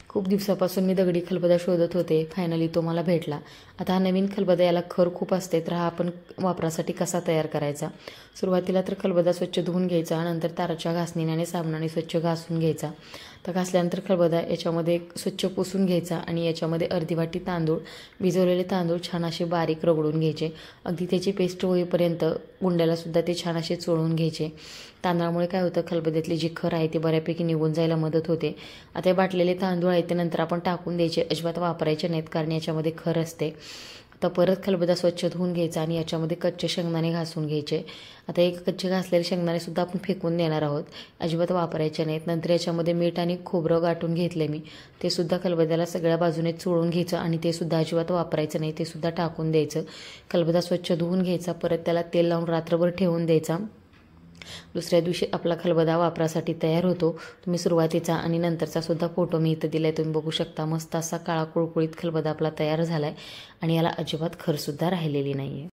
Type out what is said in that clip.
खूप दिवसापासून मी दगडी खलबत्ता शोधत होते. फायनली तो मला भेटला. आता हा नवीन खलबत्ता, याला खर खूप असते, तर हा आपण वापरासाठी कसा तयार करायचा. सुरुवातीला तर खलबत्ता स्वच्छ धुवून घ्यायचा, नंतर ताराच्या घासणीने आणि साबणाने स्वच्छ घासून घ्यायचा. तर घासल्यानंतर खलबत्ता याच्यामध्ये स्वच्छ पुसून घ्यायचा आणि याच्यामध्ये अर्धी वाटी तांदूळ, भिजवलेले तांदूळ छान असे बारीक रगडून घ्यायचे. अगदी त्याची पेस्ट होईपर्यंत गुंड्यालासुद्धा ते छान असे चोळून घ्यायचे. तांदळामुळे काय होतं, खलबत्त्यातली जी खर आहे ती बऱ्यापैकी निघून जायला मदत होते. आता हे बाटलेले तांदूळ आहेत ते नंतर आपण टाकून द्यायचे, अजिबात वापरायचे नाहीत, कारण याच्यामध्ये खर असते. आता परत खलबत्ता स्वच्छ धुवून घ्यायचा आणि याच्यामध्ये कच्चे शेंगदाणे घासून घ्यायचे. आता एक कच्चे घासलेले शेंगदाणेसुद्धा आपण फेकून देणार आहोत, अजिबात वापरायचे नाहीत. नंतर याच्यामध्ये मीठ आणि खोबरं गाठून घेतले मी, ते सुद्धा खलबत्त्याला सगळ्या बाजूने चोळून घ्यायचं आणि ते सुद्धा अजिबात वापरायचं नाही, ते सुद्धा टाकून द्यायचं. खलबत्ता स्वच्छ धुवून घ्यायचा, परत त्याला तेल लावून रात्रभर ठेवून द्यायचा. दुसऱ्या दिवशी आपला खलबत्ता वापरासाठी तयार होतो. तुम्ही सुरुवातीचा आणि नंतरचा सुद्धा फोटो मी इथं दिला आहे, तुम्ही बघू शकता. मस्त असा काळा कुळकुळीत खलबत्ता आपला तयार झाला आहे आणि याला अजिबात खरसुद्धा राहिलेली नाही आहे.